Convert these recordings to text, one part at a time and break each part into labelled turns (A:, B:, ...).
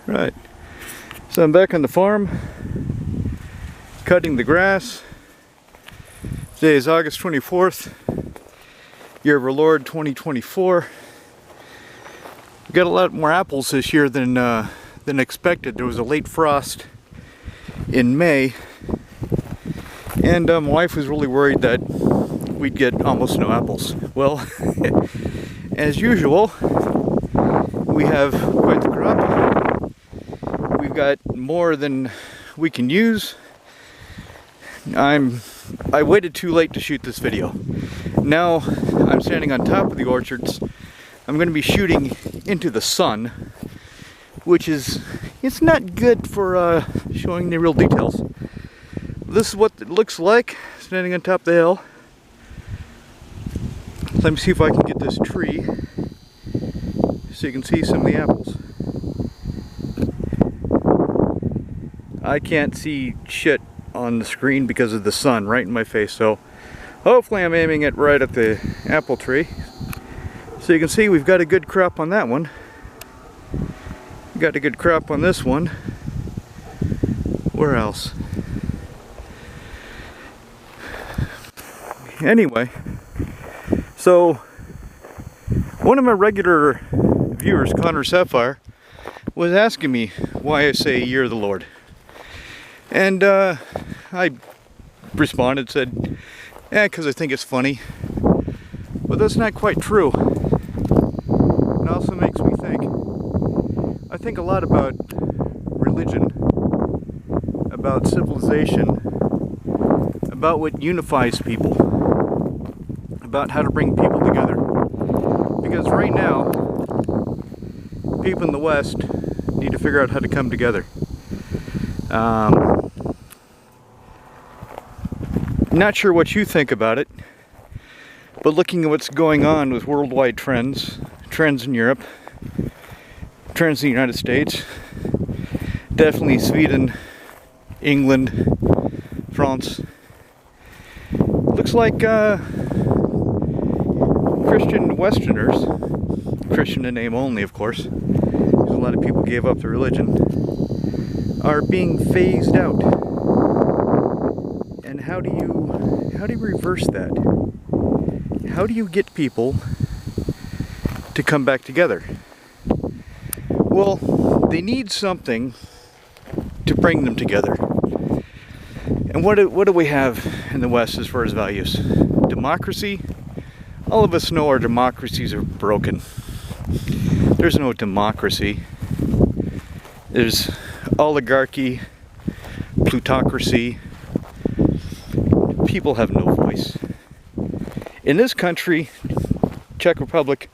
A: Right. So I'm back on the farm, cutting the grass. Today is August 24th, year of our Lord 2024. We got a lot more apples this year than expected. There was a late frost in May, and my wife was really worried that we'd get almost no apples. Well, as usual, we have quite the crop. We've got more than we can use. I waited too late to shoot this video. Now I'm standing on top of the orchards. I'm going to be shooting into the sun, which it's not good for showing the real details. This is what it looks like standing on top of the hill. Let me see if I can get this tree so you can see some of the apples. I can't see shit on the screen because of the sun right in my face, so hopefully I'm aiming it right at the apple tree. So you can see we've got a good crop on that one. We've got a good crop on this one. Where else? Anyway, so one of my regular viewers, Connor Sapphire, was asking me why I say Year of the Lord. And I responded, said, yeah, because I think it's funny. But that's not quite true. It also makes me think. I think a lot about religion, about civilization, about what unifies people, about how to bring people together. Because right now, people in the West need to figure out how to come together. Not sure what you think about it, but looking at what's going on with worldwide trends in Europe, trends in the United States, definitely Sweden, England, France, looks like Christian Westerners, Christian in name only of course, because a lot of people gave up their religion, are being phased out. And how do you reverse that? How do you get people to come back together? Well, they need something to bring them together. And what do we have in the West as far as values? Democracy? All of us know our democracies are broken. There's no democracy. There's oligarchy, plutocracy. People have no voice. In this country, Czech Republic,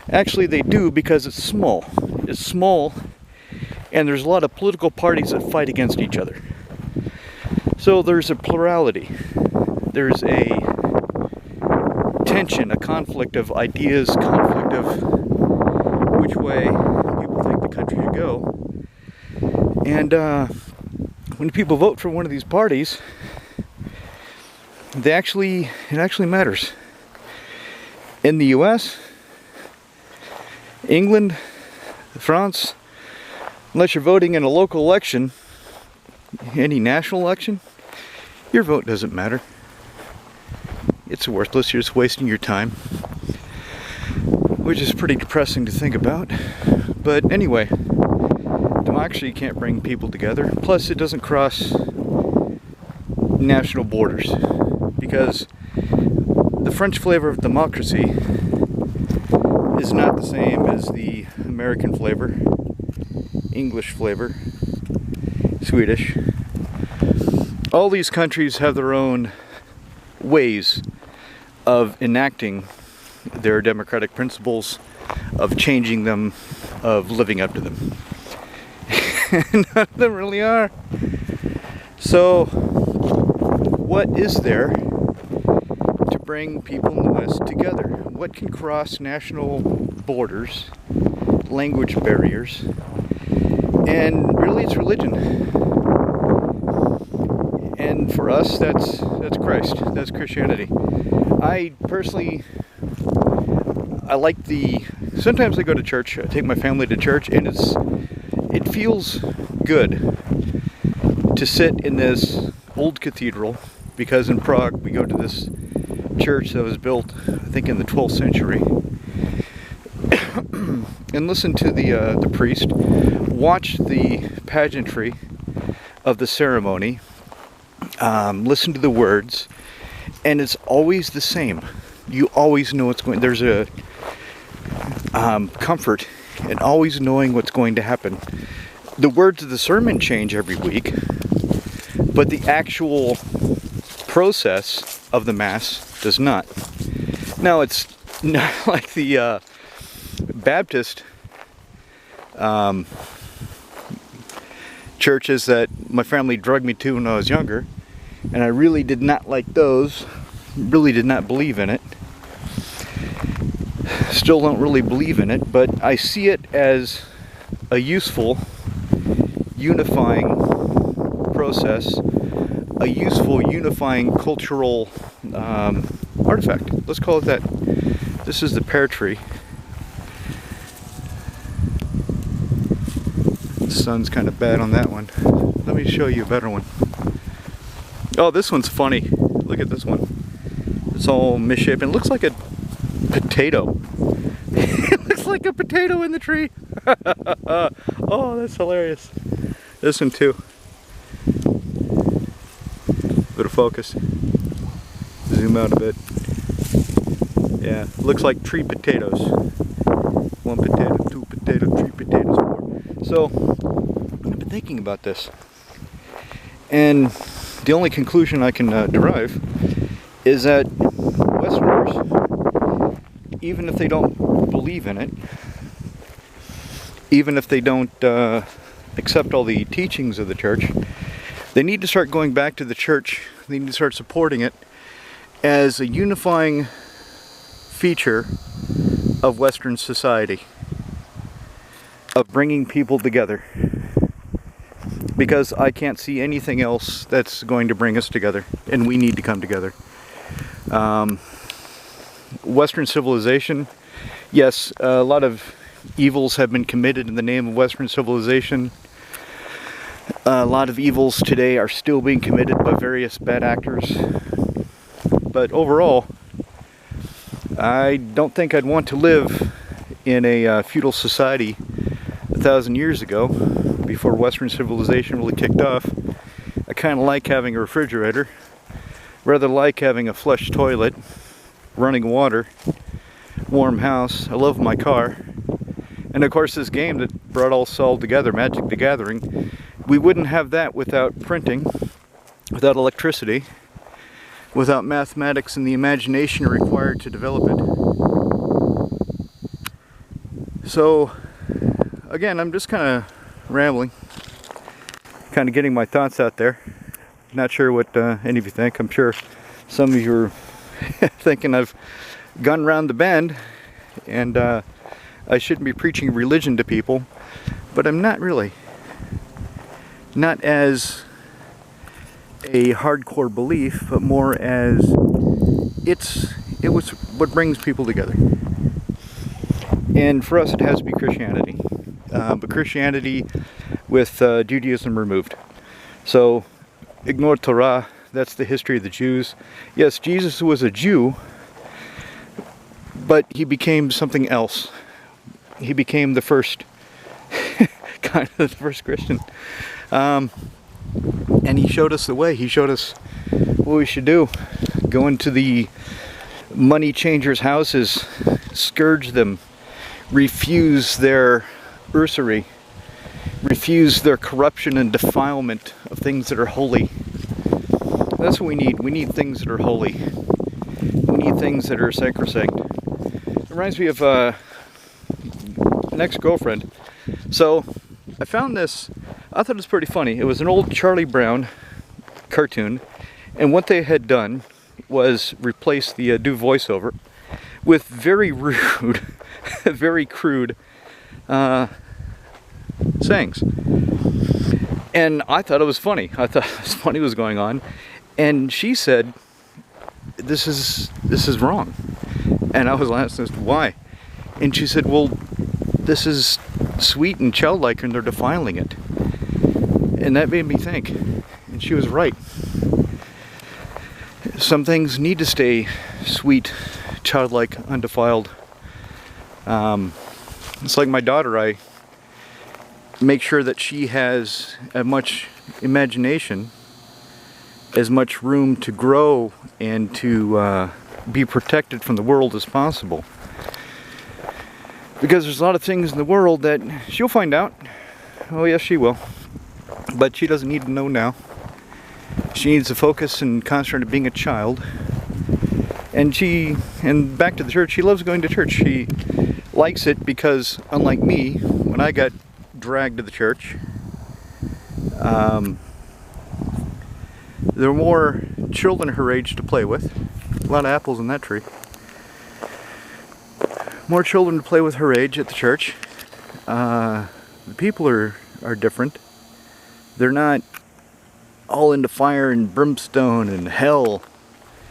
A: actually they do, because it's small. It's small, and there's a lot of political parties that fight against each other. So there's a plurality. There's a tension, a conflict of ideas, conflict of which way people think the country should go. And when people vote for one of these parties, it actually matters. In the US, England, France, unless you're voting in a local election, any national election, your vote doesn't matter. It's worthless, you're just wasting your time. Which is pretty depressing to think about. But anyway, democracy can't bring people together. Plus it doesn't cross national borders. Because the French flavor of democracy is not the same as the American flavor, English flavor, Swedish. All these countries have their own ways of enacting their democratic principles, of changing them, of living up to them. None of them really are. So, what is there to bring people in the West together? What can cross national borders, language barriers? And really it's religion. And for us, that's Christ, that's Christianity. I personally, I like sometimes I go to church, I take my family to church, and it feels good to sit in this old cathedral, because in Prague we go to this church that was built, I think, in the 12th century, and listen to the priest, watch the pageantry of the ceremony, listen to the words, and it's always the same. You always know what's going. There's a comfort in always knowing what's going to happen. The words of the sermon change every week, but the actual process of the Mass does not. Now, it's not like the Baptist churches that my family drugged me to when I was younger, and I really did not like those, really did not believe in it. Still don't really believe in it, but I see it as a useful, unifying process, a useful, unifying cultural artifact. Let's call it that. This is the pear tree. The sun's kind of bad on that one. Let me show you a better one. Oh, this one's funny. Look at this one. It's all misshapen. It looks like a potato. It looks like a potato in the tree. Oh, that's hilarious. This one too. Bit of focus. Zoom out a bit. Yeah, looks like tree potatoes. One potato, two potato, three potatoes, four. So, I've been thinking about this, and the only conclusion I can derive is that Westerners, even if they don't believe in it, even if they don't accept all the teachings of the church, they need to start going back to the church. They need to start supporting it as a unifying feature of Western society, of bringing people together, because I can't see anything else that's going to bring us together, and we need to come together. Western civilization, yes, a lot of evils have been committed in the name of Western civilization. A lot of evils today are still being committed by various bad actors, but overall, I don't think I'd want to live in a feudal society 1,000 years ago, before Western civilization really kicked off. I kind of like having a refrigerator, rather like having a flush toilet, running water, warm house. I love my car, and of course this game that brought us all together, Magic the Gathering. We wouldn't have that without printing, without electricity, without mathematics and the imagination required to develop it. So, again, I'm just kind of rambling, kind of getting my thoughts out there. Not sure what any of you think. I'm sure some of you are thinking I've gone round the bend, and I shouldn't be preaching religion to people, but I'm not really. Not as a hardcore belief, but more as it was what brings people together. And for us, it has to be Christianity, but Christianity with Judaism removed. So ignore Torah. That's the history of the Jews. Yes, Jesus was a Jew, but he became something else. He became the first, kind of the first Christian. And he showed us the way. He showed us what we should do. Go into the money changers' houses, scourge them, refuse their usury, refuse their corruption and defilement of things that are holy. That's what we need. We need things that are holy. We need things that are sacrosanct. It reminds me of an ex-girlfriend. So I found this. I thought it was pretty funny. It was an old Charlie Brown cartoon, and what they had done was replace the do voiceover with very rude, very crude sayings. And I thought it was funny. I thought it was funny what was going on. And she said, this is wrong. And I was asking, why? And she said, well, this is sweet and childlike and they're defiling it. And that made me think. And she was right. Some things need to stay sweet, childlike, undefiled. It's like my daughter, I make sure that she has as much imagination, as much room to grow and to be protected from the world as possible. Because there's a lot of things in the world that she'll find out. Oh yes, she will. But she doesn't need to know now. She needs to focus and concentrate on being a child. And back to the church, she loves going to church. She likes it because, unlike me, when I got dragged to the church, there were more children her age to play with. A lot of apples in that tree. More children to play with her age at the church. The people are different. They're not all into fire and brimstone and hell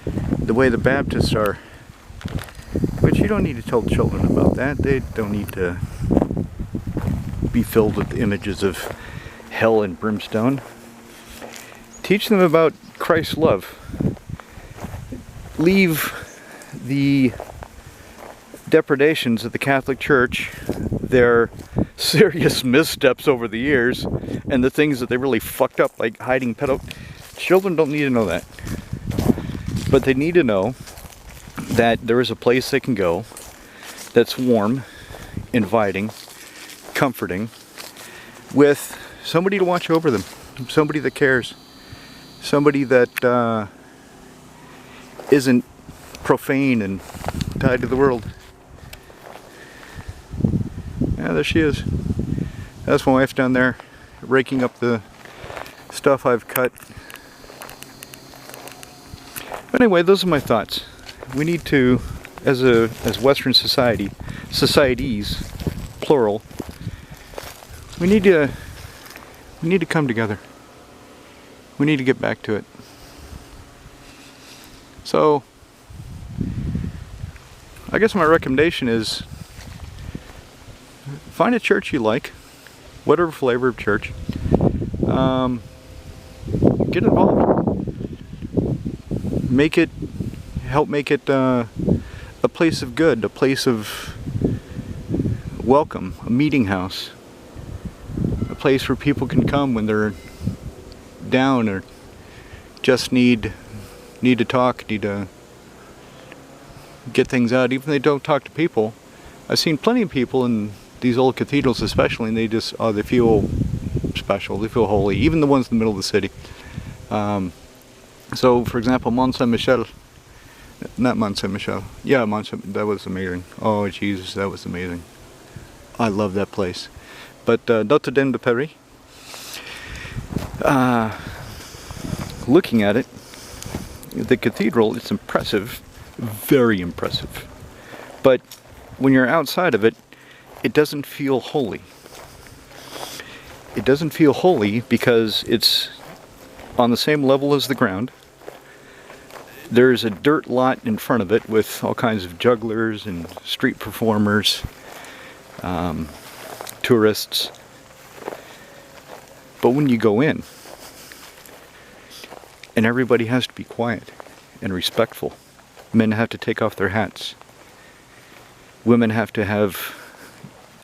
A: the way the Baptists are. But you don't need to tell children about that. They don't need to be filled with images of hell and brimstone. Teach them about Christ's love. Leave the depredations of the Catholic Church, their serious missteps over the years, and the things that they really fucked up, like hiding Children don't need to know that. But they need to know that there is a place they can go that's warm, inviting, comforting, with somebody to watch over them, somebody that cares, somebody that isn't profane and tied to the world. Yeah, there she is. That's my wife down there, raking up the stuff I've cut. But anyway, those are my thoughts. We need to, as Western societies, plural, we need to come together. We need to get back to it. So, I guess my recommendation is find a church you like, whatever flavor of church. Get involved. Help make it a place of good, a place of welcome, a meeting house, a place where people can come when they're down or just need to talk, need to get things out. Even if they don't talk to people, I've seen plenty of people in these old cathedrals especially, and they just, they feel special, they feel holy, even the ones in the middle of the city. So, for example, Mont Saint-Michel, not Mont Saint-Michel, yeah, that was amazing. Oh, Jesus, that was amazing. I love that place. But Notre Dame de Paris, looking at it, the cathedral, it's impressive, very impressive. But when you're outside of it, it doesn't feel holy. It doesn't feel holy because it's on the same level as the ground. There's a dirt lot in front of it with all kinds of jugglers and street performers, tourists. But when you go in, and everybody has to be quiet and respectful. Men have to take off their hats. Women have to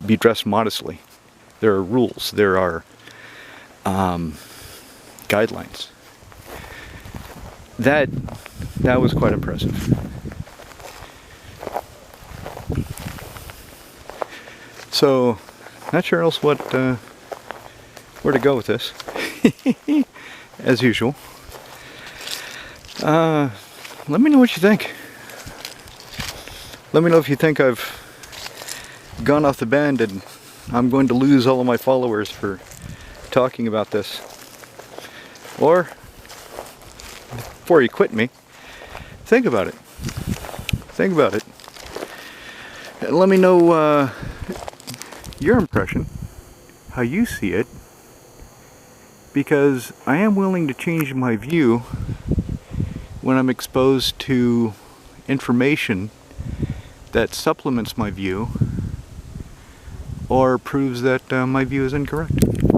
A: be dressed modestly. There are rules. There are guidelines. That was quite impressive. So, not sure else where to go with this. As usual. Let me know what you think. Let me know if you think I've gone off the bend and I'm going to lose all of my followers for talking about this. Or, before you quit me, think about it. Think about it. And let me know your impression, how you see it, because I am willing to change my view when I'm exposed to information that supplements my view, or proves that my view is incorrect.